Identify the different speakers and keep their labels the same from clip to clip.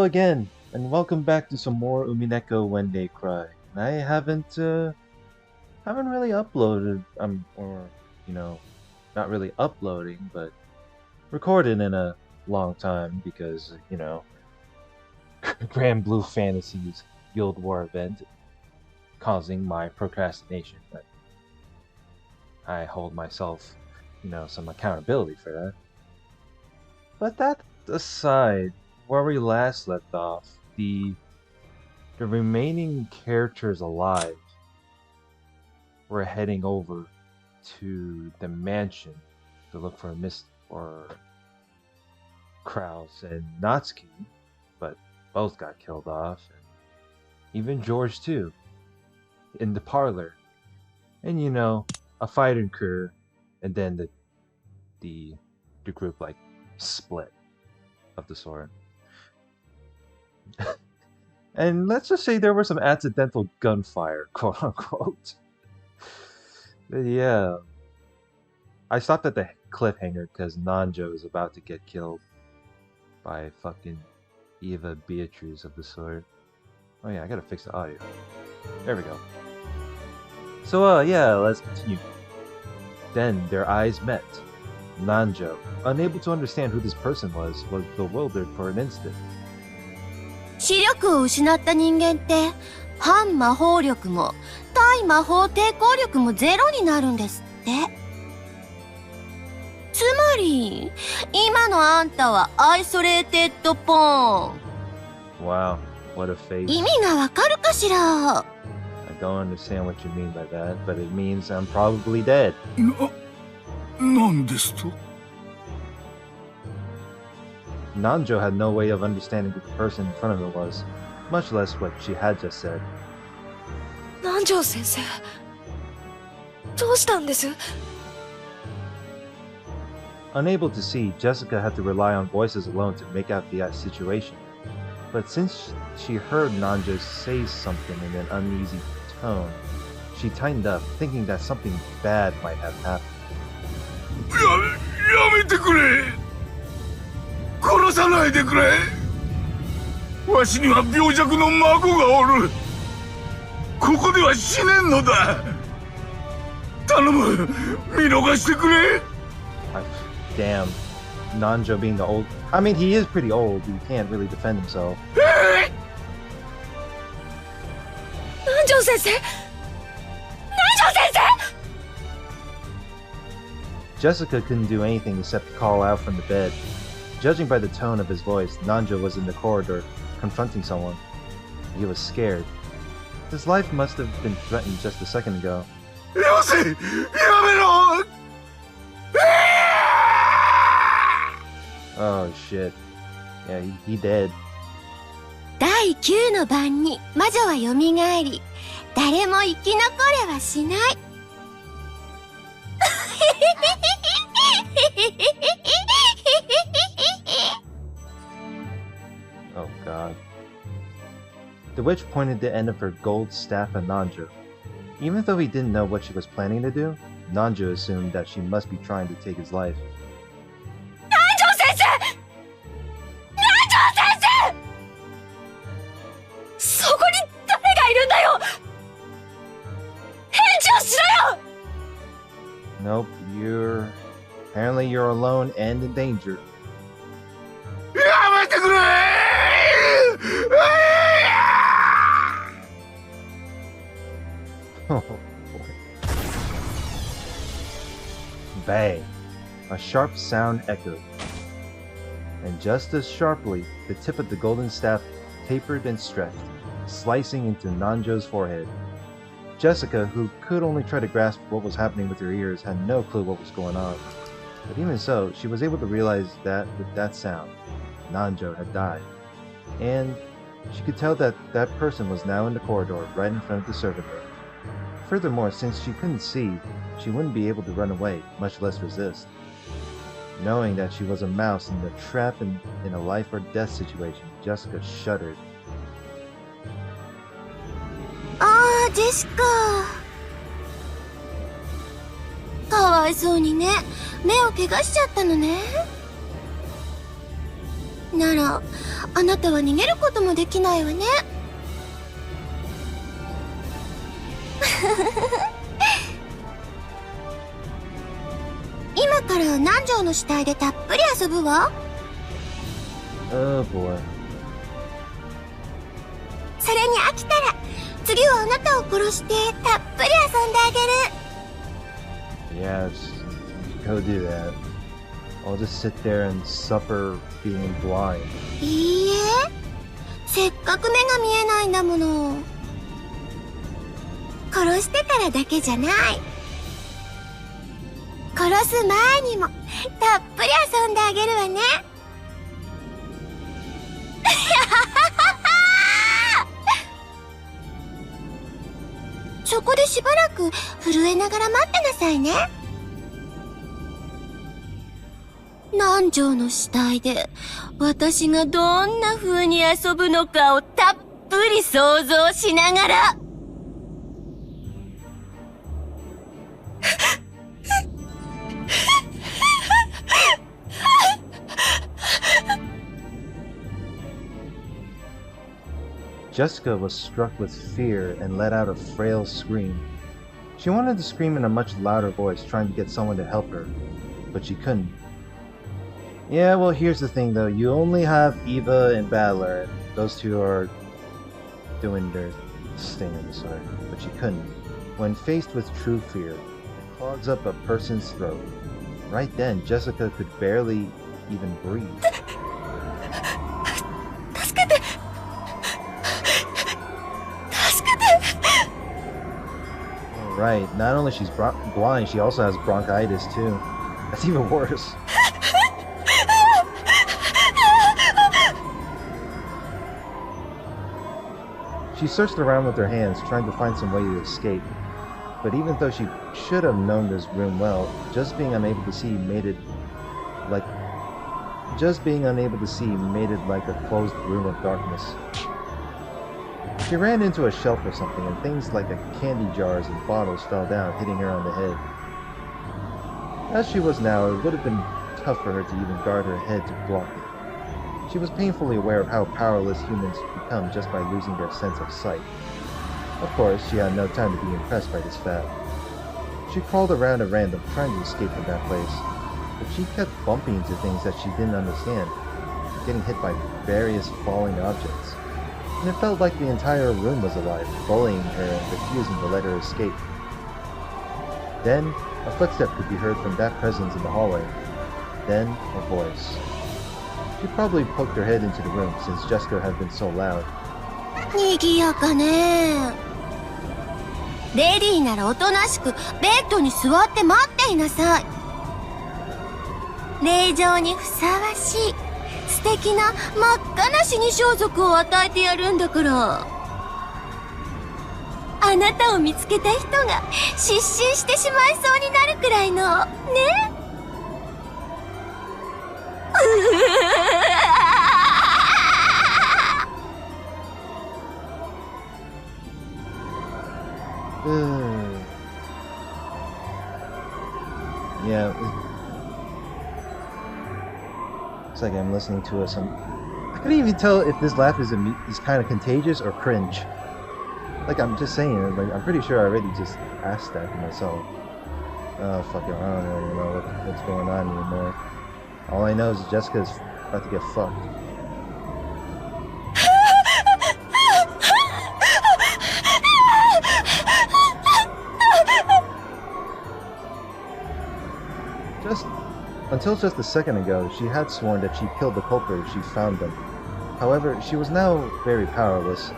Speaker 1: again, and welcome back to some more Umineko when they cry. I haven't really uploaded, or you know, not really uploading, but recorded in a long time because Grand Blue Fantasies Guild War event causing my procrastination. But I hold myself, some accountability for that. But that aside, where we last left off, the remaining characters alive were heading over to the mansion to look for Kraus and Natsuki, but both got killed off, and even George too, in the parlor. And a fighting crew, and then the group split of the sword. And let's just say there was some accidental gunfire, quote unquote. But yeah, I stopped at the cliffhanger because Nanjo is about to get killed by fucking Eva Beatrice of the sword. Oh yeah, I gotta fix the audio. There we go. So yeah, let's continue. Then their eyes met. Nanjo, unable to understand who this person was bewildered for an instant.
Speaker 2: 視力を失った人間って反魔法力も対魔法抵抗力もゼロになるんですって。つまり今のあんたはアイソレーテッドポーン。
Speaker 1: Wow, what a face.
Speaker 2: 意味がわかるかしら?
Speaker 1: I don't understand what you mean by that, but it means I'm probably dead.
Speaker 3: なんですと?
Speaker 1: Nanjo had no way of understanding who the person in front of her was, much less what she had just said.
Speaker 4: 南條先生、どうしたんです?
Speaker 1: Unable to see, Jessica had to rely on voices alone to make out the situation. But since she heard Nanjo say something in an uneasy tone, she tightened up, thinking that something bad might have happened.
Speaker 3: やめてくれ! 殺さないでくれ! わしには病弱の孫がおる! ここでは死ねんのだ! 頼む! 見逃してくれ!
Speaker 1: Damn. Nanjo being the old... I mean, he is pretty old. He can't really defend himself.
Speaker 4: 南條先生! 南條先生!
Speaker 1: Jessica couldn't do anything except call out from the bed. Judging by the tone of his voice, Nanjo was in the corridor, confronting someone. He was scared. His life must have been threatened just a second ago.
Speaker 3: よせ! やめろ!
Speaker 1: Oh shit. Yeah, he dead.
Speaker 2: 第9の晩に魔女は蘇り、誰も生き残れはしない。
Speaker 1: Oh god. The witch pointed the end of her gold staff at Nanjo. Even though he didn't know what she was planning to do, Nanjo assumed that she must be trying to take his life.
Speaker 4: 南條先生! 南條先生! そこに誰がいるんだよ! 返事をしろよ!
Speaker 1: Nope, apparently you're alone and in danger.
Speaker 3: やめてくれ!
Speaker 1: Oh boy. Bang! A sharp sound echoed. And just as sharply, the tip of the golden staff tapered and stretched, slicing into Nanjo's forehead. Jessica, who could only try to grasp what was happening with her ears, had no clue what was going on. But even so, she was able to realize that with that sound, Nanjo had died. And she could tell that that person was now in the corridor right in front of the servant room. Furthermore, since she couldn't see, she wouldn't be able to run away, much less resist. Knowing that she was a mouse in the trap in a life or death situation, Jessica shuddered.
Speaker 2: ああ、ジェシカ。かわいそうにね。目を怪我しちゃったのね。なら、あなたは逃げることもできないわね。今から南條の死体でたっぷり遊ぶわ。
Speaker 1: Oh boy.
Speaker 2: それに飽きたら次はあなたを殺してたっぷり遊んであげる。
Speaker 1: Yeah, go do that. I'll just sit there and suffer being blind.
Speaker 2: いいえ、せっかく目が見えないんだもの。殺してたらだけじゃない。殺す前にもたっぷり遊んであげるわね。そこでしばらく震えながら待ってなさいね。南條の死体で私がどんな風に遊ぶのかをたっぷり想像しながら。
Speaker 1: Jessica was struck with fear and let out a frail scream. She wanted to scream in a much louder voice, trying to get someone to help her, but she couldn't. Yeah, well, here's the thing though. You only have Eva and Battler, and those two are doing their thing of the sort, but she couldn't. When faced with true fear, it clogs up a person's throat. Right then, Jessica could barely even breathe. Right, not only she's blind, she also has bronchitis too. That's even worse. She searched around with her hands, trying to find some way to escape. But even though she should have known this room well, just being unable to see made it like a closed room of darkness. She ran into a shelf or something, and things like candy jars and bottles fell down, hitting her on the head. As she was now, it would have been tough for her to even guard her head to block it. She was painfully aware of how powerless humans become just by losing their sense of sight. Of course, she had no time to be impressed by this fact. She crawled around at random, trying to escape from that place, but she kept bumping into things that she didn't understand, getting hit by various falling objects. And it felt like the entire room was alive, bullying her and refusing to let her escape. Then, a footstep could be heard from that presence in the hallway. Then, a voice. She probably poked her head into the room, since Jessica had been so loud.
Speaker 2: 賑やかね。レディーならおとなしくベッドに座って待っていなさい。令嬢にふさわしい素敵な真っ赤な死に装束を与えてやるんだから。あなたを見つけた人が失神してしまいそうになるくらいのね。
Speaker 1: Yeah. It's like I'm listening to I couldn't even tell if this laugh is kind of contagious or cringe. Like, I'm just saying, like, I'm pretty sure I already just asked that to myself. Oh, fuck it, I don't really know what's going on anymore. All I know is Jessica's about to get fucked. Until just a second ago, she had sworn that she killed the culprit if she found them. However, she was now very powerless.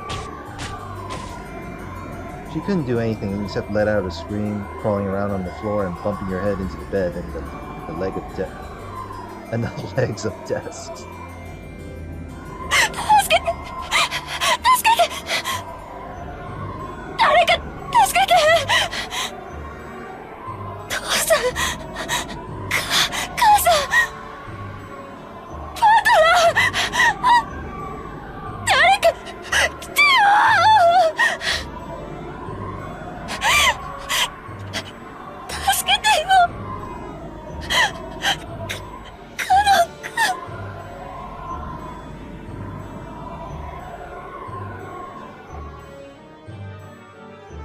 Speaker 1: She couldn't do anything except let out a scream, crawling around on the floor and bumping her head into the bed and the legs of desks.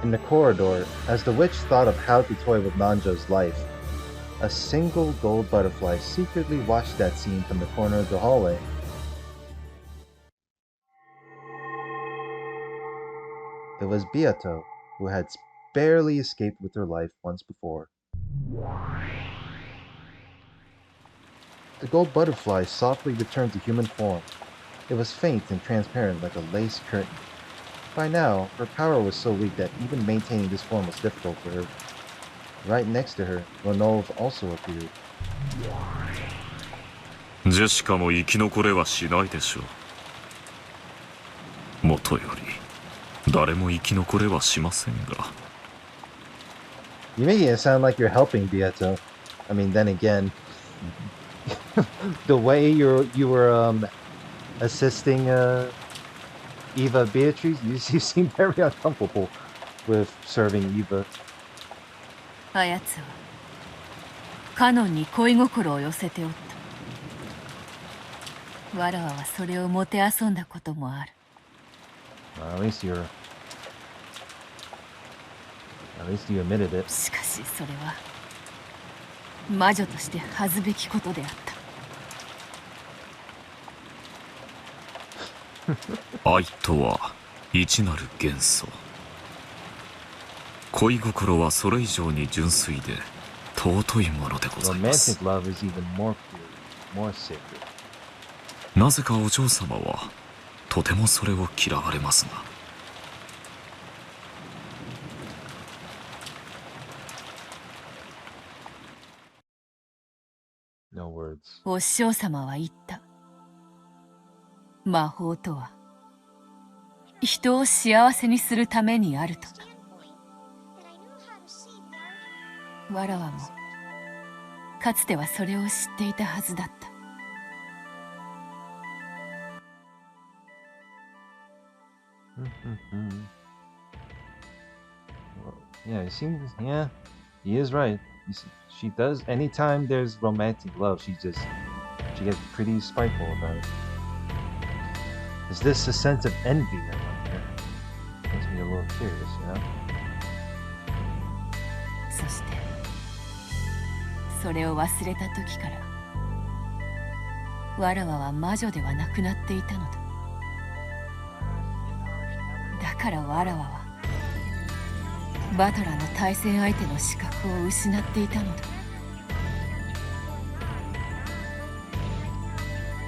Speaker 1: In the corridor, as the witch thought of how to toy with Nanjo's life, a single gold butterfly secretly watched that scene from the corner of the hallway. It was Beato, who had barely escaped with her life once before. The gold butterfly softly returned to human form. It was faint and transparent like a lace curtain. By now, her power was so weak that even maintaining this form was difficult for her. Right next to her, Ronolve also appeared.
Speaker 3: ジェシカも生き残れはしないでしょう。もとより誰も生き残れはしませんが。
Speaker 1: You're making it sound like you're helping Beato. I mean, then again, the way you were assisting Eva Beatrice, you seem very uncomfortable with serving Eva.
Speaker 4: あやつはカノンに恋心を寄せておった。わらわはそれをもてあそんだこともある。
Speaker 1: At least you admitted it.
Speaker 4: しかしそれは魔女として恥ずべきことであった。
Speaker 3: 愛とは異なる元素。恋心はそれ以上に純粋で尊いものでございます。
Speaker 1: Romantic love is even more pure, more sacred.
Speaker 3: なぜかお嬢様はとてもそれを嫌われますが。
Speaker 1: No words.
Speaker 4: お師匠様は言った。魔法とは人を幸せにするためにあると。わらわもかつてはそれを知っていたはずだった。
Speaker 1: Yeah, it seems. Yeah, he is right. She does. Anytime there's romantic love, she gets pretty spiteful about it. Is this a sense of envy? I wonder. Makes me a little curious, you know.
Speaker 4: そしてそれを忘れた時からわらわは魔女ではなくなっていたのだ。だからわらわはバトラーの対戦相手の資格を失っていたのだ。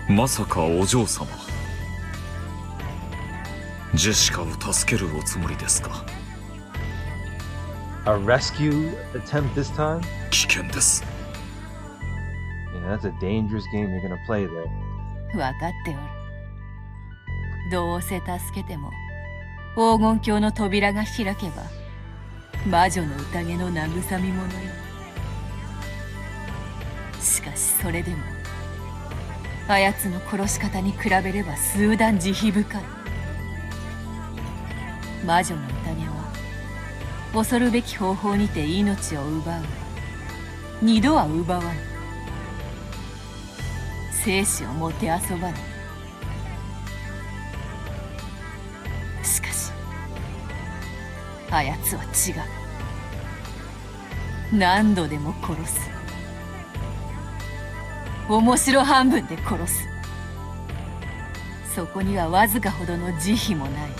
Speaker 3: まさかお嬢様、ジェシカを助けるおつもりですか。
Speaker 1: A rescue attempt this time?
Speaker 3: 危険です。
Speaker 1: Yeah, that's a dangerous game you're gonna play there.
Speaker 4: 分かっておる。どうせ助けても黄金鏡の扉が開けば魔女の宴の慰み者よ。しかしそれでもあやつの殺し方に比べれば数段慈悲深い。魔女の宴は恐るべき方法にて命を奪う。二度は奪わぬ。生死をもてあそばぬ。しかしあやつは違う。何度でも殺す。面白半分で殺す。そこにはわずかほどの慈悲もない。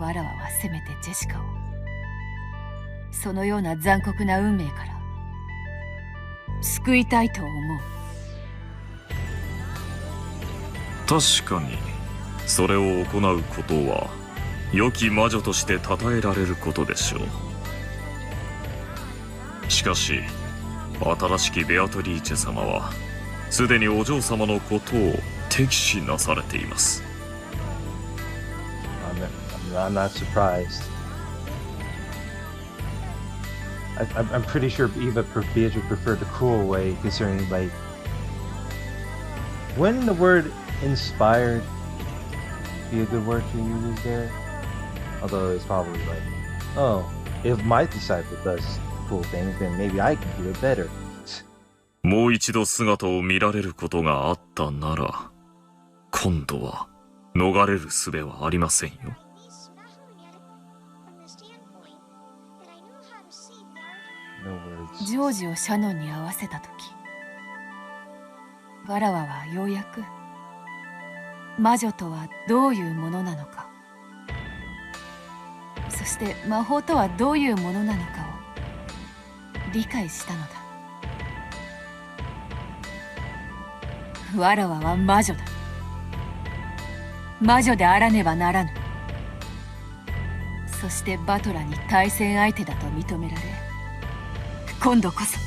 Speaker 4: わらわはせめてジェシカをそのような残酷な運命から救いたいと思う。
Speaker 3: 確かにそれを行うことは良き魔女として称えられることでしょう。しかし新しきベアトリーチェ様はすでにお嬢様のことを敵視なされています。
Speaker 1: I'm not surprised. I'm pretty sure Beatrice preferred the cruel way, considering, like, wouldn't the word inspired be a good word to use there? Although it's probably like, oh, if my disciple does cool things, then maybe I can do it better.
Speaker 3: もう一度姿を見られることがあったなら、今度は逃れる術はありませんよ。
Speaker 4: ジョージをシャノンに会わせた時、わらわはようやく魔女とはどういうものなのか、そして魔法とはどういうものなのかを理解したのだ。わらわは魔女だ。魔女であらねばならぬ。そしてバトラに対戦相手だと認められ、今度こそ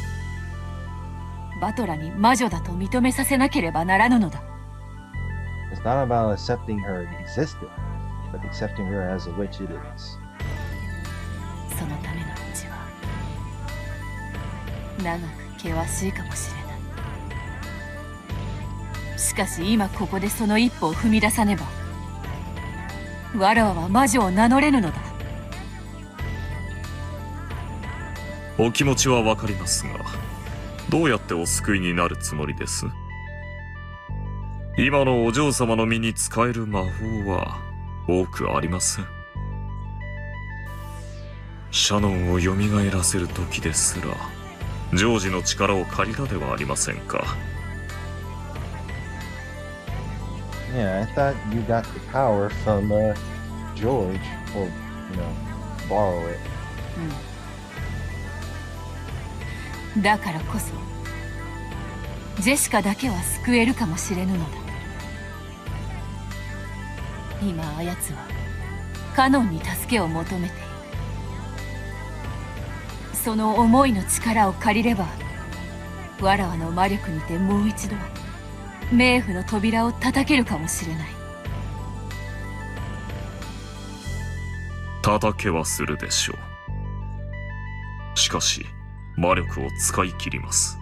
Speaker 4: バトラに魔女だと認めさせなければならぬのだ。
Speaker 1: It's not about accepting her existence, but accepting her as a witch it is.
Speaker 4: そのための道は長く険しいかもしれない。しかし今ここでその一歩を踏み出さねば、わらわは魔女を名乗れぬのだ。
Speaker 5: お気持ちはわかりますが、どうやってお救いになるつもりです？今のお嬢様の身に使える魔法は多くありません。シャノンを蘇らせる時ですら、ジョージの力を借りたではありませんか。
Speaker 1: Yeah, I thought you got the power from George, or, borrow it.
Speaker 4: だからこそジェシカだけは救えるかもしれぬのだ。今あやつはカノンに助けを求めている。その思いの力を借りれば、わらわの魔力にてもう一度冥府の扉を叩けるかもしれない。
Speaker 5: 叩けはするでしょう。しかし魔力を使い切ります。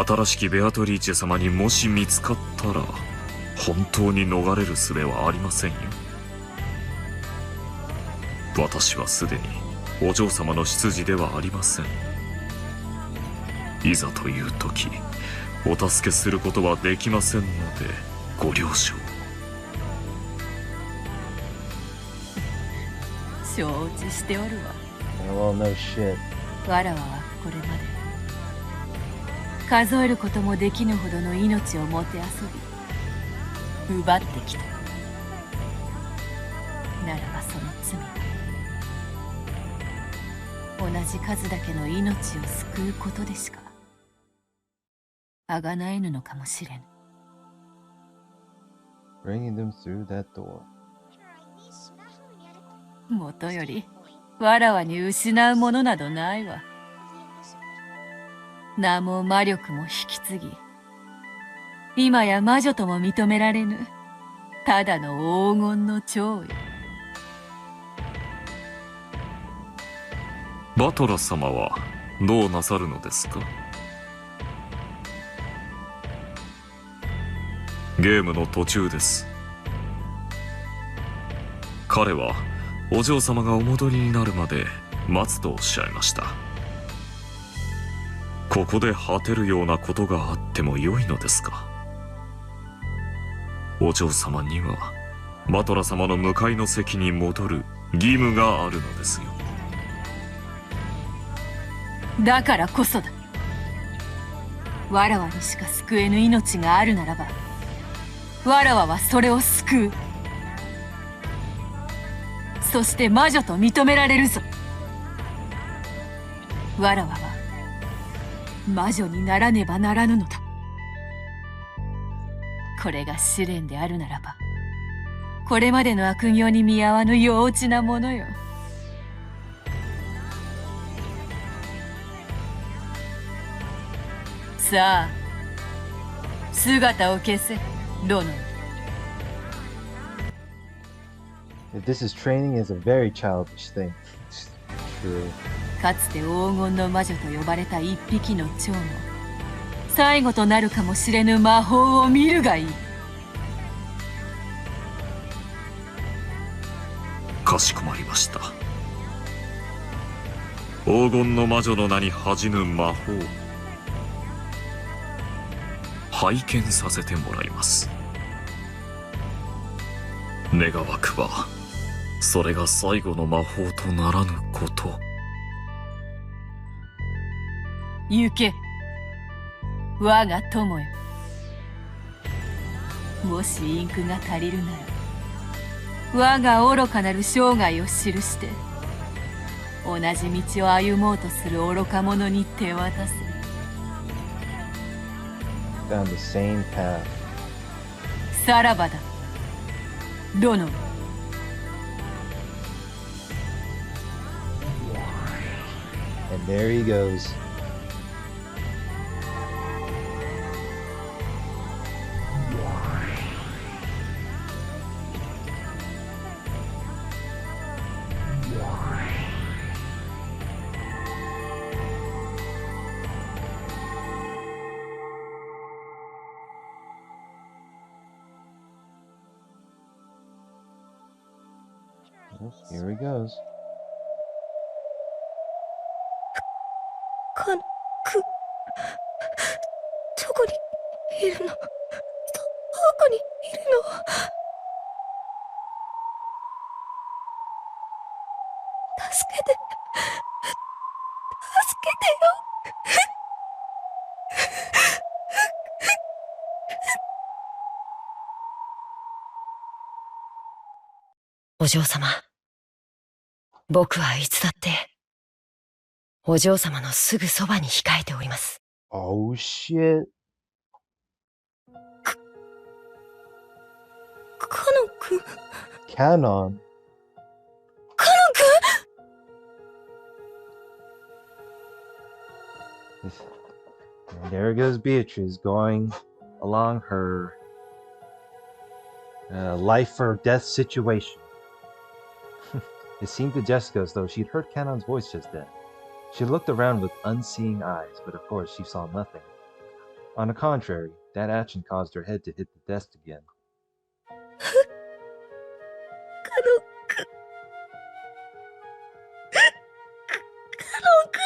Speaker 5: 新しきベアトリーチェ様にもし見つかったら、本当に逃れる術はありませんよ。私はすでにお嬢様の執事ではありません。いざという時、お助けすることはできませんので、ご了承。
Speaker 4: 承知しておるわ。
Speaker 1: Well, no shit.
Speaker 4: わらわはこれまで数えることもできぬほどの命をもてあそび奪ってきた。ならばその罪は同じ数だけの命を救うことでしかあがなえぬのかもしれぬ。
Speaker 1: Bringing them through that door.
Speaker 4: もとよりわらわに失うものなどないわ。名も魔力も引き継ぎ、今や魔女とも認められぬただの黄金の蝶よ。
Speaker 5: バトラ様はどうなさるのですか？ゲームの途中です。彼はお嬢様がお戻りになるまで待つとおっしゃいました。ここで果てるようなことがあっても良いのですか？お嬢様にはバトラ様の向かいの席に戻る義務があるのですよ。
Speaker 4: だからこそだ。わらわにしか救えぬ命があるならば、わらわはそれを救う。そして魔女と認められるぞ。わらわは魔女にならねばならぬのだ。これが試練であるならば、これまでの悪行に見合わぬ幼稚なものよ。さあ、姿を消せ、ロノン。
Speaker 1: If this is training, it's a very childish thing. It's true.
Speaker 4: かつて黄金の魔女と呼ばれた一匹の蝶の最後となるかもしれぬ魔法を見るがいい。
Speaker 5: かしこまりました。黄金の魔女の名に恥じぬ魔法、拝見させてもらいます。願わくばそれが最後の魔法とならぬこと。
Speaker 4: 行け、我が友よ。もしインクが足りるなら、我が愚かなる生涯を記して同じ道を歩もうとする愚か者に手渡せ。
Speaker 1: Down the same path.
Speaker 4: さらばだ、殿。
Speaker 1: And there he goes. Here he goes.
Speaker 2: カノ君、どこにいるの？どこにいるの？助けて、助けてよ。
Speaker 6: お嬢様、僕はいつだってお嬢様のすぐそばに控えております。
Speaker 1: Oh shit.
Speaker 2: カノ君、
Speaker 1: Canon.
Speaker 2: カノ君。
Speaker 1: And there goes Beatrice going along her life or death situation. It seemed to Jessica as though she'd heard Canon's voice just then. She looked around with unseeing eyes, but of course she saw nothing. On the contrary, that action caused her head to hit the desk again.
Speaker 2: カノ君、カノ君、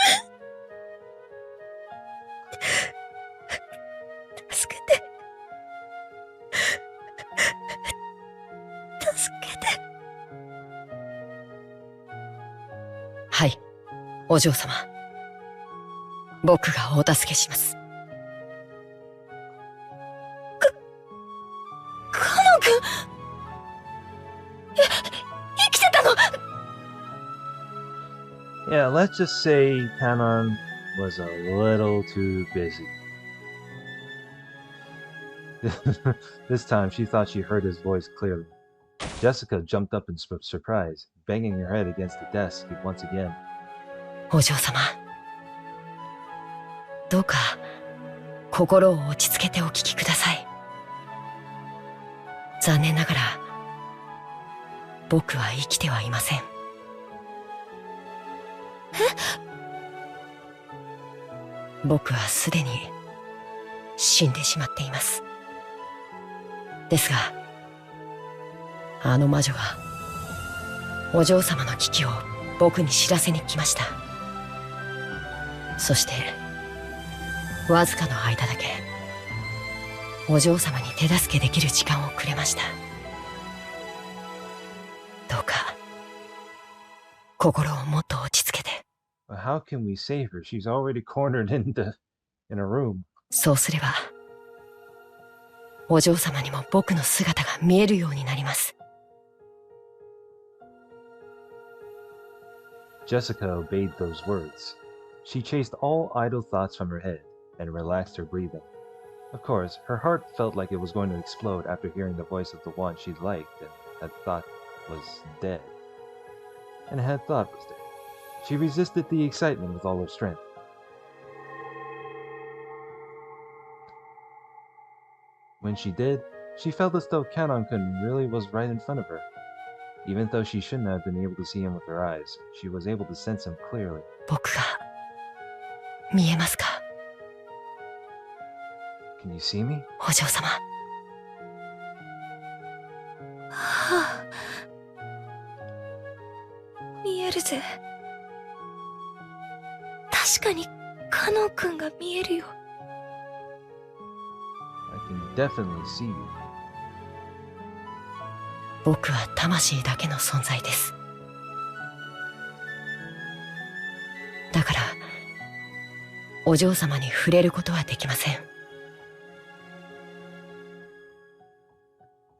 Speaker 2: 助けて、助けて。
Speaker 6: はい、お嬢様、僕がお助けします。
Speaker 2: カノ君、生きてたの？
Speaker 1: Yeah, let's just say Canon was a little too busy. This time she thought she heard his voice clearly. Jessica jumped up in surprise, banging her head against the desk once again.
Speaker 6: お嬢様、どうか心を落ち着けてお聞きください。残念ながら僕は生きてはいません。僕はすでに死んでしまっています。ですが、あの魔女がお嬢様の危機を僕に知らせに来ました。そしてわずかの間だけお嬢様に手助けできる時間をくれました。どうか心をもっと落ち着けて。
Speaker 1: But how can we save her? She's already cornered in a room.
Speaker 6: そうすればお嬢様にも僕の姿が見えるようになります。
Speaker 1: Jessica obeyed those words. She chased all idle thoughts from her head and relaxed her breathing. Of course, her heart felt like it was going to explode after hearing the voice of the one she liked and had thought was dead. She resisted the excitement with all her strength. When she did, she felt as though Canon-kun really was right in front of her. Even though she shouldn't have been able to see him with her eyes, she was able to sense him clearly.
Speaker 6: 僕が見えますか？
Speaker 1: Can you see me?
Speaker 6: お嬢様。
Speaker 2: はあ、見えるぜ。確かにカノン君が見えるよ。
Speaker 1: I can definitely see you.
Speaker 6: 僕は魂だけの存在です。だからお嬢様に触れることはできません。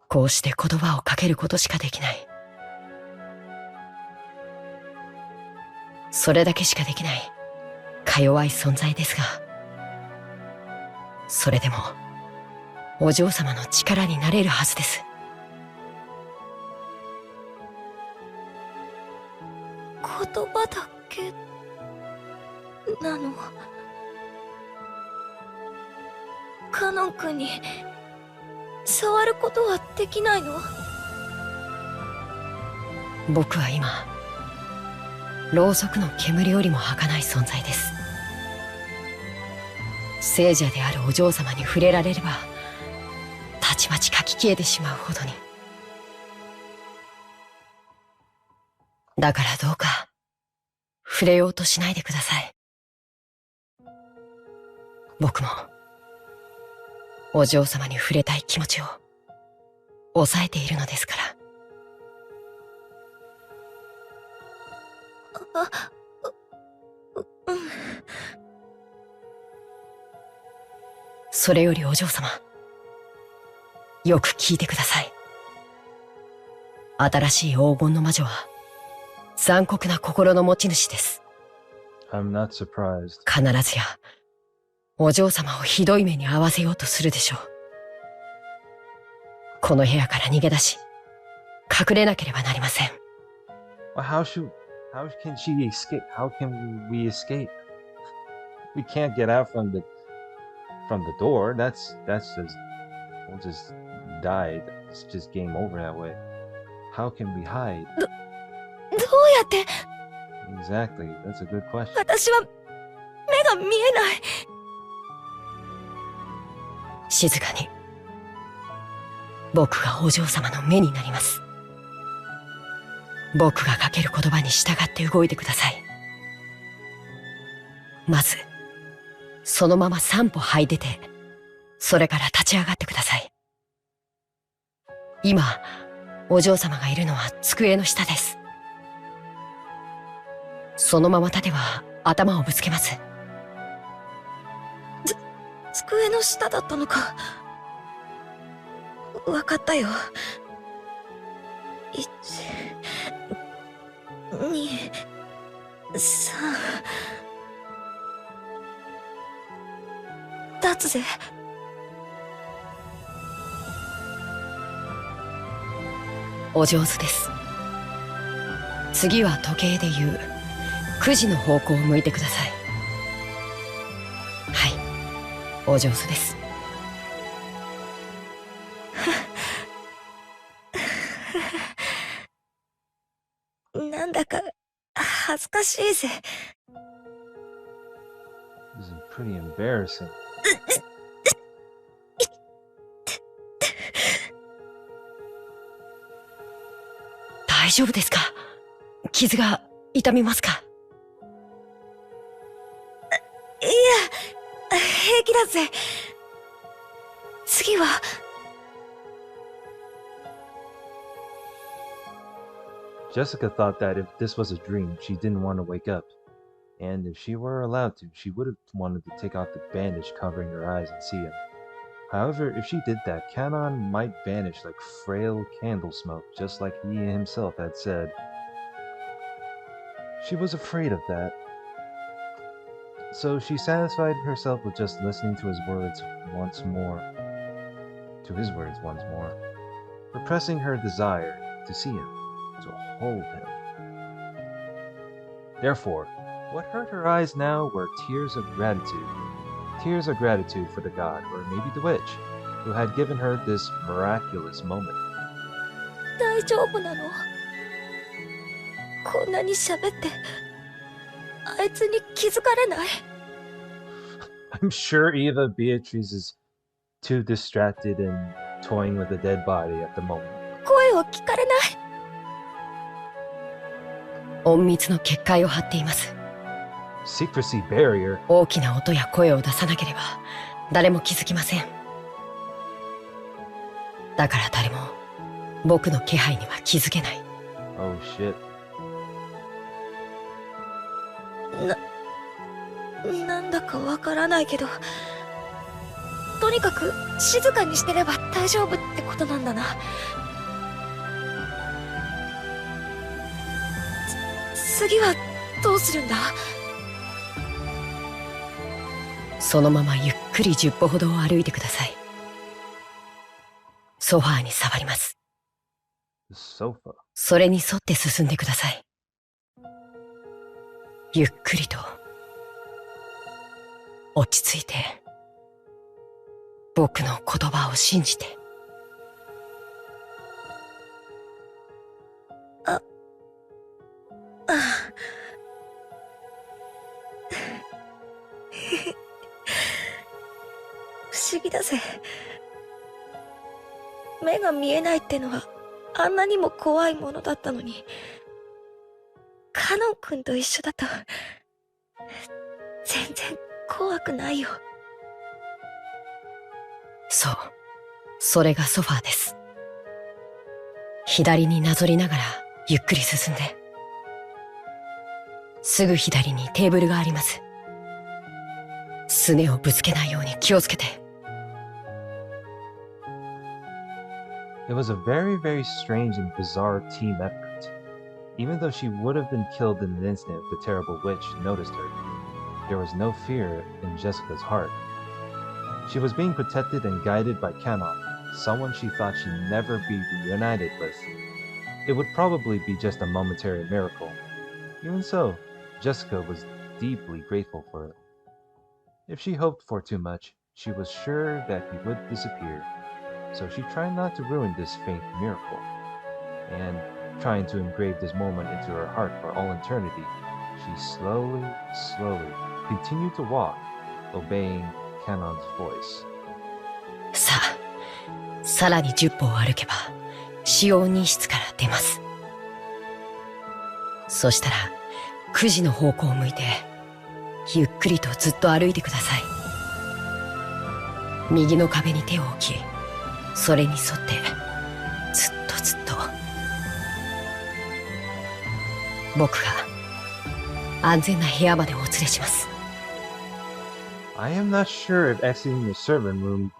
Speaker 6: こうして言葉をかけることしかできない。それだけしかできないか弱い存在ですが、それでもお嬢様の力になれるはずです。
Speaker 2: 言葉だけなの。カノン君に触ることはできないの？
Speaker 6: 僕は今ろうそくの煙よりも儚い存在です。聖者であるお嬢様に触れられればたちまち書き消えてしまうほどに。だからどうか触れようとしないでください。僕もお嬢様に触れたい気持ちを抑えているのですから。それよりお嬢様、よく聞いてください。新しい黄金の魔女は残酷な心の持ち主です。
Speaker 1: I'm not surprised.
Speaker 6: 必ずやお嬢様をひどい目に遭わせようとするでしょう。この部屋から逃げ出し隠れなければなりません。
Speaker 1: Well, how can she escape? How can we escape? We can't get out from the door. That's just we'll just die. It's just game over that way. How can we hide?
Speaker 2: どうやって？
Speaker 1: Exactly. That's a good question.
Speaker 2: 私は目が見えない。
Speaker 6: 静かに。僕がお嬢様の目になります。僕がかける言葉に従って動いてください。まずそのまま3歩這い出て、それから立ち上がってください。今お嬢様がいるのは机の下です。そのまま立てば頭をぶつけます。
Speaker 2: 机の下だったのか。わかったよ。1、2、3。立つぜ。
Speaker 6: お上手です。次は時計で言う9時の方向を向いてください。はい、お上手です。
Speaker 2: なんだか恥ずかしいぜ。
Speaker 1: This is pretty embarrassing.
Speaker 6: 大丈夫ですか？傷が痛みますか？
Speaker 2: いや、平気だぜ。次は。
Speaker 1: Jessica thought that if this was a dream, she didn't want to wake up. And if she were allowed to, she would have wanted to take off the bandage covering her eyes and see him. However, if she did that, Kanon might vanish like frail candle smoke, just like he himself had said. She was afraid of that. So she satisfied herself with just listening to his words once more. Repressing her desire to see him, to hold him. Therefore, what hurt her eyes now were tears of gratitude. Tears of gratitude for the god, or maybe the witch, who had given her this miraculous moment.
Speaker 2: 大丈夫なの？こんなに喋って、あいつに気づかれない？
Speaker 1: I'm sure Eva Beatrice is too distracted and toying with a dead body at the moment.
Speaker 2: 声を聞かれない？
Speaker 6: 隠密の結界を張っています。
Speaker 1: Secrecy barrier?
Speaker 6: 大きな音や声を出さなければ誰も気づきません。だから誰も僕の気配には気づけない。
Speaker 1: Oh shit.
Speaker 7: なんだかわからないけど、とにかく静かにしてれば大丈夫ってことなんだな。次はどうするんだ？
Speaker 6: そのままゆっくり10歩ほどを歩いてください。ソファーに触ります。
Speaker 1: The sofa.
Speaker 6: それに沿って進んでください。ゆっくりと落ち着いて、僕の言葉を信じて。
Speaker 7: ああ。不思議だぜ。目が見えないってのはあんなにも怖いものだったのに、カノン君と一緒だと全然怖くないよ。
Speaker 6: そう、それがソファーです。左になぞりながらゆっくり進んで、すぐ左にテーブルがあります。すねをぶつけないように気をつけて。
Speaker 1: It was a very, very strange and bizarre team effort. Even though she would have been killed in an instant if the terrible witch noticed her, there was no fear in Jessica's heart. She was being protected and guided by Canon, someone she thought she'd never be reunited with. It would probably be just a momentary miracle. Even so, Jessica was deeply grateful for it. If she hoped for too much, she was sure that he would disappear. So she tried not to ruin this faint miracle. And trying to engrave this moment into her heart for all eternity, she slowly, slowly continued to walk, obeying Canon's voice.
Speaker 6: さあ、さらに10歩を歩けば、使用人室から出ます。そしたら、9時の方向を向いて、ゆっくりとずっと歩いてください。右の壁に手を置き、それに沿って、ずっとずっと。僕が、安全な部屋までお連れします。
Speaker 1: I am not sure if exiting the servant room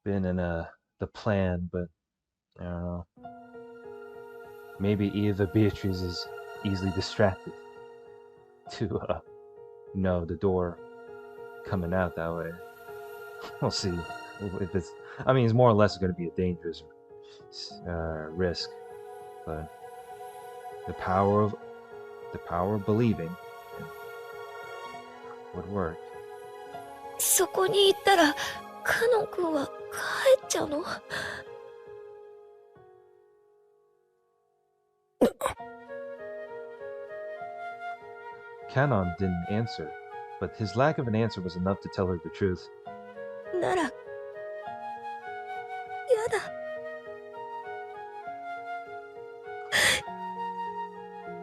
Speaker 1: been in the plan, but I don't know. Maybe Eva Beatrice is easily distracted to know the door coming out that way. We'll see if it's. I mean, it's more or less going to be a dangerous risk, but the power of believing would work.
Speaker 7: そこに行ったらカノン君は帰っちゃうの？Canon
Speaker 1: didn't answer, but his lack of an answer was enough to tell her the truth.
Speaker 7: なら、やだ。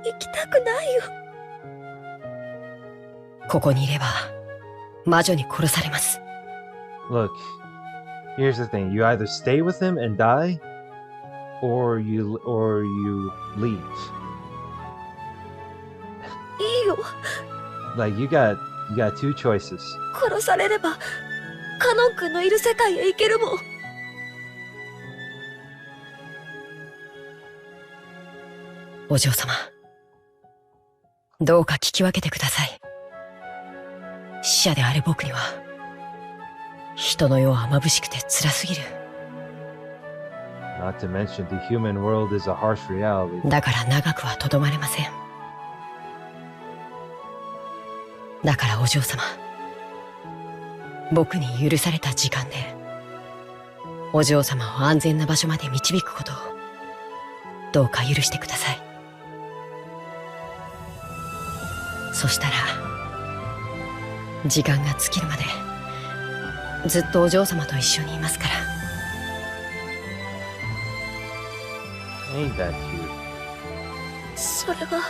Speaker 7: 行きたくないよ。
Speaker 6: ここにいれば、魔女に殺されます。
Speaker 1: Look, here's the thing: you either stay with him and die, or you leave.
Speaker 7: いいよ。
Speaker 1: Like you got two choices.
Speaker 7: 殺されれば、カノン君のいる世界へ行けるもん。
Speaker 6: お嬢様、どうか聞き分けてください。死者である僕には、人の世は眩しくて辛すぎる。
Speaker 1: Not to mention, the human world is a harsh reality.
Speaker 6: だから長くはとどまれません。だからお嬢様、僕に許された時間で、お嬢様を安全な場所まで導くことを、どうか許してください。そしたら、時間が尽きるまで、ずっとお嬢様と一緒にいますから。
Speaker 1: Ain't that cute?
Speaker 7: それが、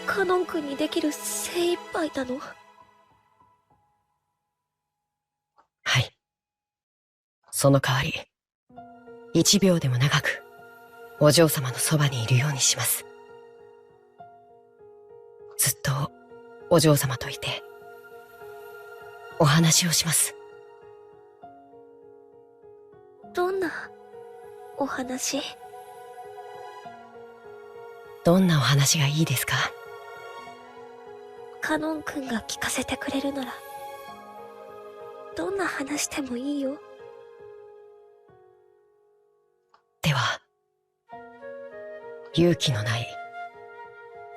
Speaker 7: カノン君にできる精一杯なの？
Speaker 6: はい。その代わり、1秒でも長く、お嬢様のそばにいるようにします。ずっとお嬢様といて、お話をします。
Speaker 7: どんなお話？
Speaker 6: どんなお話がいいですか？
Speaker 7: カノン君が聞かせてくれるなら、どんな話でもいいよ。
Speaker 6: では、勇気のない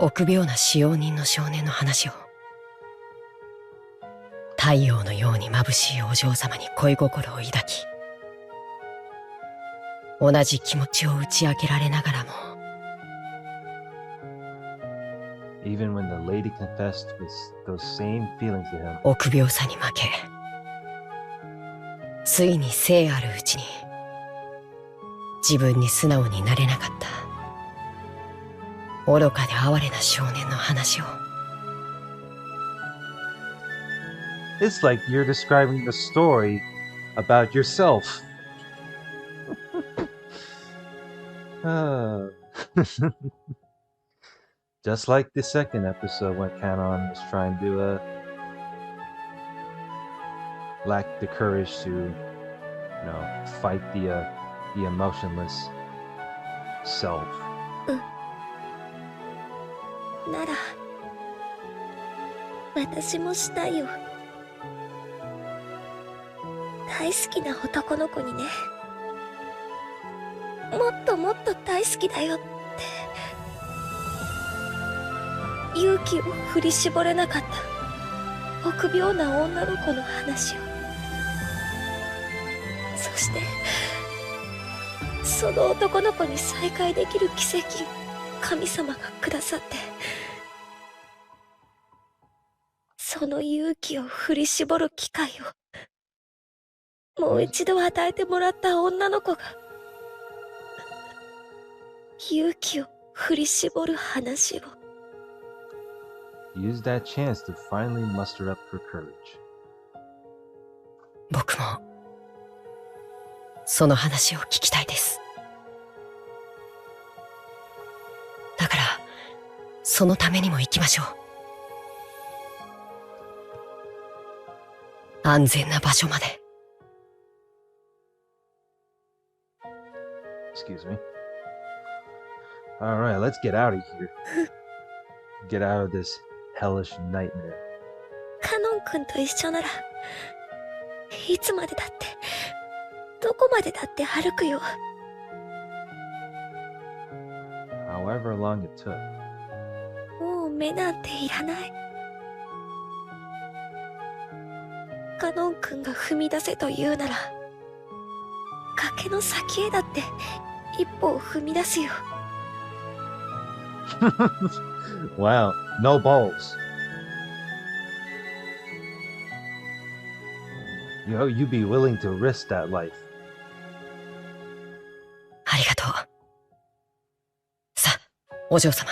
Speaker 6: 臆病な使用人の少年の話を。太陽のように眩しいお嬢様に恋心を抱き、同じ気持ちを打ち明けられながらも、
Speaker 1: Even when the lady confessed with those same feelings to him,
Speaker 6: 臆病さに負け、ついに生あるうちに自分に素直になれなかった愚かで哀れな少年の話を。
Speaker 1: it's like you're describing the story about yourself. Ah. Just like the second episode when Kanon was trying to lack the courage to, fight the emotionless self.
Speaker 7: なら、私もしたいよ。大好きな男の子にね。もっともっと大好きだよって。勇気を振り絞れなかった臆病な女の子の話を。そして、その男の子に再会できる奇跡を神様がくださって、その勇気を振り絞る機会をもう一度与えてもらった女の子が、勇気を振り絞る話を。
Speaker 1: Use that chance to finally muster up her courage.
Speaker 6: 僕もその話を聞きたいです。だからそのためにも行きましょう。安全な場所まで。
Speaker 1: Excuse me. Alright, let's get out of here. Get out of this hellish nightmare.
Speaker 7: カノン君と一緒なら、いつまでだって、どこまでだって歩くよ。
Speaker 1: However long it took.
Speaker 7: もう目なんていらない。カノン君が踏み出せと言うなら、崖の先へだって一歩を踏み出すよ。
Speaker 1: Wow, no balls. You'd be willing to risk that life.
Speaker 6: ありがとう。さあ、お嬢様。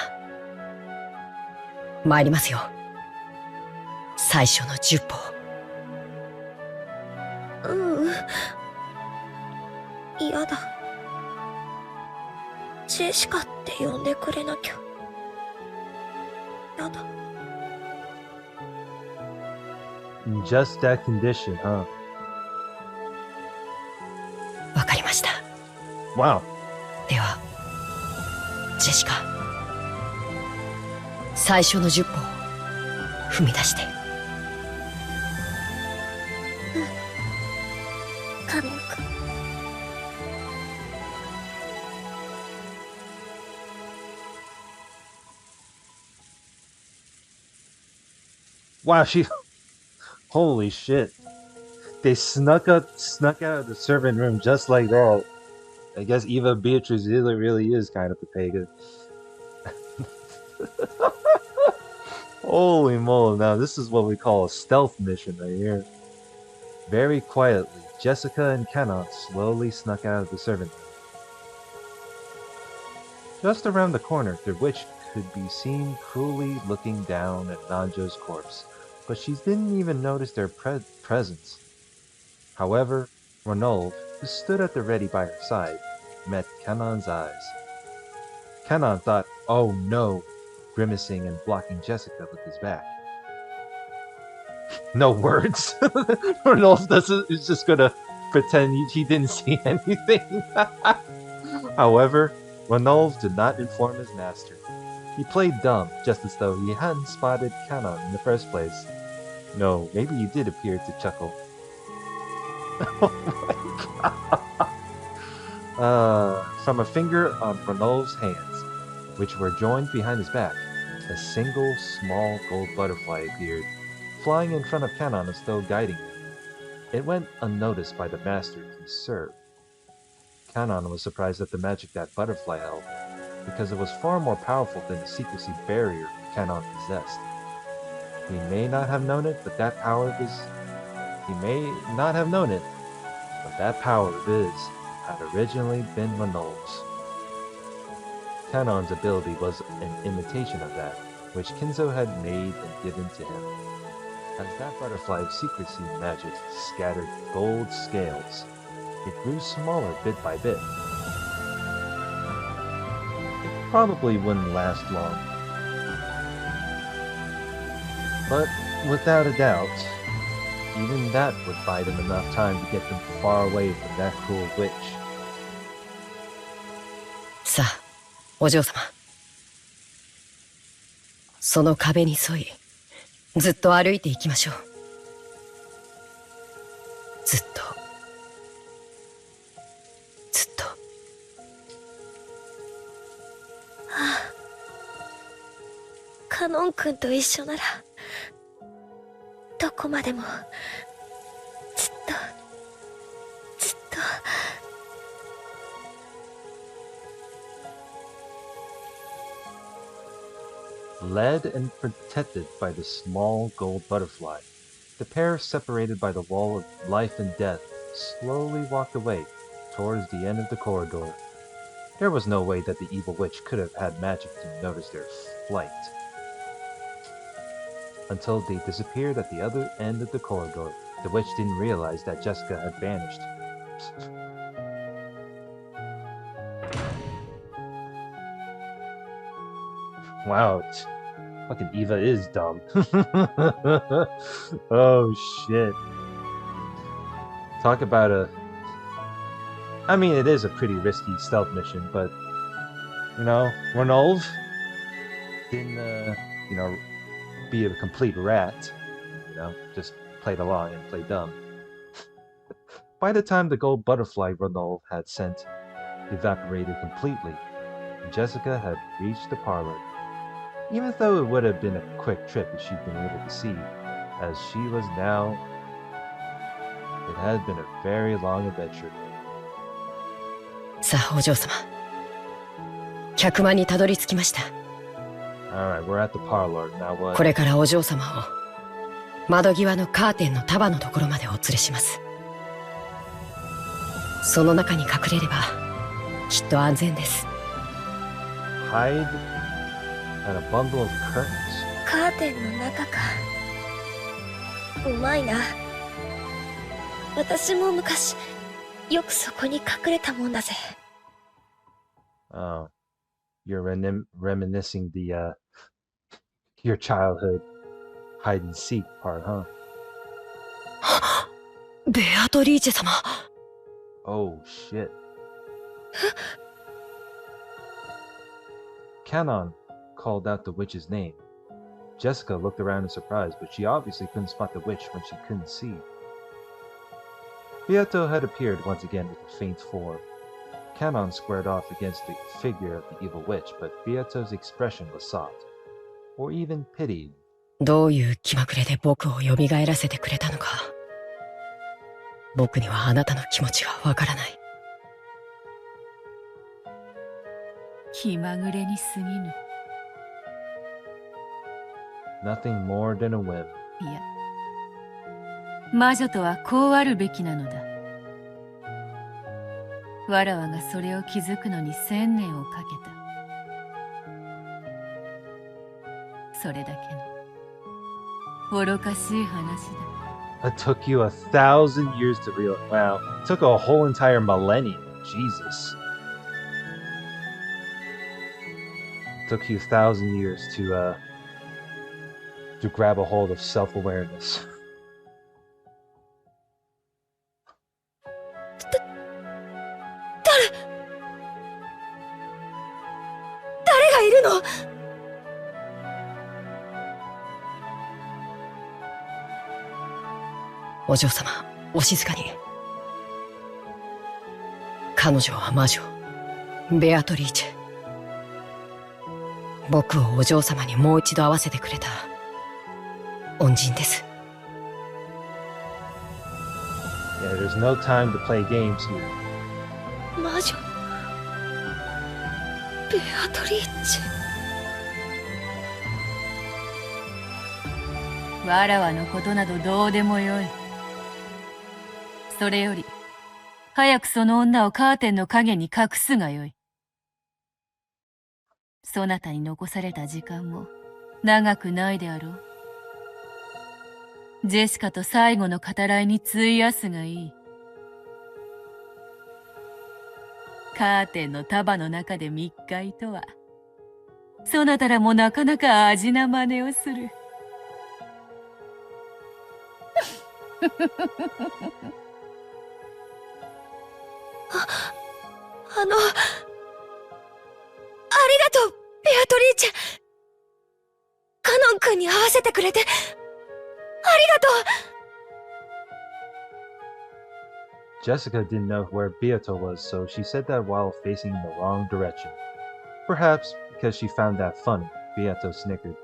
Speaker 6: 参りますよ。最初の10歩。
Speaker 7: 嫌だ。ジェシカって呼んでくれなきゃ。やだ。
Speaker 1: Just that condition, huh?
Speaker 6: わかりました。
Speaker 1: Wow.
Speaker 6: では、ジェシカ。最初の10歩を踏み出して。
Speaker 7: カノン君。
Speaker 1: Wow, she... Holy shit. They snuck out of the servant room just like that. I guess Eva Beatrice really is kind of a pagan. Holy moly, now this is what we call a stealth mission right here. Very quietly, Jessica and Kenna slowly snuck out of the servant room. Just around the corner, the witch could be seen cruelly looking down at Nanjo's corpse, but she didn't even notice their presence. However, Ronald, who stood at the ready by her side, met Kanon's eyes. Kanon thought, "Oh no," grimacing and blocking Jessica with his back. No words. Ronald is just gonna pretend he didn't see anything. However, Ronald did not inform his master. He played dumb, just as though he hadn't spotted Kanon in the first place. No, maybe he did appear to chuckle. From a finger on Ronald's hands, which were joined behind his back, a single small gold butterfly appeared, flying in front of Kanon as though guiding him. It went unnoticed by the master he served. Kanon was surprised at the magic that butterfly held, because it was far more powerful than the secrecy barrier Kanon possessed. He may not have known it, but that power of his... He may not have known it, but that power of his had originally been Ronald's. Kanon's ability was an imitation of that, which Kinzo had made and given to him. As that butterfly of secrecy magic scattered gold scales, it grew smaller bit by bit. It probably wouldn't last long. But without a doubt, even that would buy them enough time to get them far away from that cruel witch.
Speaker 6: さあ、お嬢様。その壁に沿い、ずっと歩いていきましょう。ずっと。ずっと。
Speaker 7: はあ、カノン君と一緒ならどこまでもずっとずっと。
Speaker 1: Led and protected by the small gold butterfly, the pair, separated by the wall of life and death, slowly walked away towards the end of the corridor. There was no way that the evil witch could have had magic to notice their flight. Until they disappeared at the other end of the corridor, the witch didn't realize that Jessica had vanished. Wow, fucking Eva is dumb. Oh shit. Talk about a... I mean, it is a pretty risky stealth mission, but... You know, Ronald didn't, be a complete rat. You know, just played along and played dumb. By the time the gold butterfly Ronald had sent evaporated completely, Jessica had reached the parlor. Even though it would have been a quick trip if she'd been able to see, as she was now, it had been a very long adventure.
Speaker 6: さあ、お嬢様。客間にたどり着きました。
Speaker 1: Alright, we're at the parlor. Now what?
Speaker 6: これからお嬢様を窓際のカーテンの束のところまでお連れします。その中に隠れればきっと安全です。
Speaker 1: Hide at a bundle of curtains.
Speaker 7: カーテンの中か。うまいな。私も昔よくそこに隠れたもんだぜ。
Speaker 1: Oh, you're reminiscing the your childhood hide and seek part, huh?
Speaker 6: ベアトリーチェ様。
Speaker 1: Oh shit. Kanon called out the witch's name. Jessica looked around in surprise, but she obviously couldn't spot the witch when she couldn't see. Beato had appeared once again with a faint form. Kanon squared off against the figure of the evil witch, but Beato's expression was soft, or even pitying.
Speaker 6: どういう気まぐれで僕を蘇らせてくれたのか。僕にはあなたの気持ちがわからない。
Speaker 4: 気まぐれに過ぎぬ。
Speaker 1: Nothing more than a whim.
Speaker 4: いや、魔女とはこうあるべきなのだ。わらわがそれを気づくのに1000年をかけた。それだけの愚かしい話だ。
Speaker 1: It took you 1,000 years to realize. Wow, it took a whole entire millennium. Jesus. It took you 1,000 years to grab a hold of self-awareness.
Speaker 7: がいるの？
Speaker 6: お嬢様、お静かに。彼女は魔女、ベアトリーチェ。僕をお嬢様にもう一度会わせてくれた恩人です。
Speaker 1: Yeah, there's no time to play games here.
Speaker 7: 魔女ベアトリーチェ。
Speaker 4: わらわのことなどどうでもよい。それより、早くその女をカーテンの陰に隠すがよい。そなたに残された時間も長くないであろう。ジェシカと最後の語らいに費やすがいい。カーテンの束の中で密会とは、そなたらもなかなか味な真似をする。
Speaker 7: ありがとう、ベアトリーチェ。カノン君に会わせてくれて、ありがとう。
Speaker 1: Jessica didn't know where Beato was, so she said that while facing in the wrong direction. Perhaps because she found that funny, Beato snickered.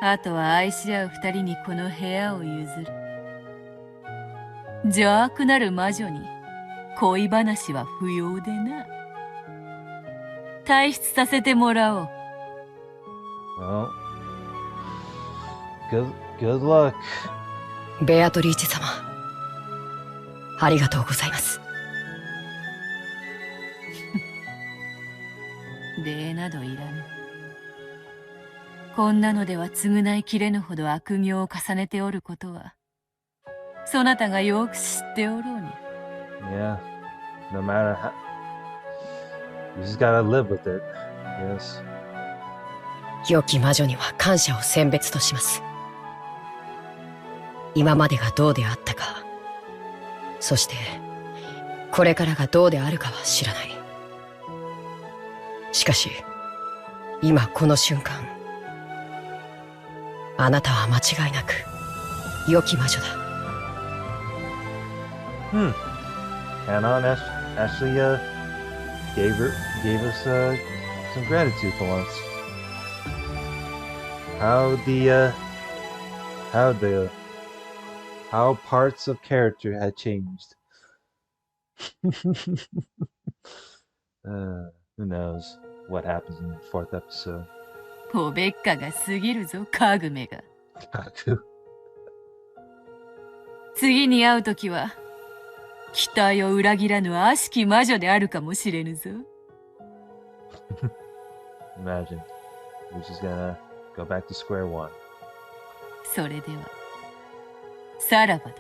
Speaker 4: あとは愛し合う二人にこの部屋を譲る。邪悪なる魔女に恋話は不要でな。退出させてもらおう。
Speaker 1: Well, good luck.
Speaker 6: ベアトリーチェ様、ありがとうございます。
Speaker 4: 礼などいらぬ。こんなのでは償いきれぬほど悪行を重ねておることは、そなたがよく知っておろうに。
Speaker 1: Yeah, no matter how. You just gotta live with it, yes.
Speaker 6: 良き魔女には感謝を選別とします。今までがどうであったか、そしてこれからがどうであるかは知らない。しかし今この瞬間、あなたは間違いなく良き魔女だ。
Speaker 1: Hannah actually gave us some gratitude for once. How parts of character had changed. Who knows what happens in the fourth episode.
Speaker 4: おべっかが過ぎるぞ、カグメが。次に会うときは、期待を裏切らぬ悪しき魔女であるかもしれぬぞ。
Speaker 1: Imagine, we're just gonna go back to square one.
Speaker 4: それでは、さらばだ。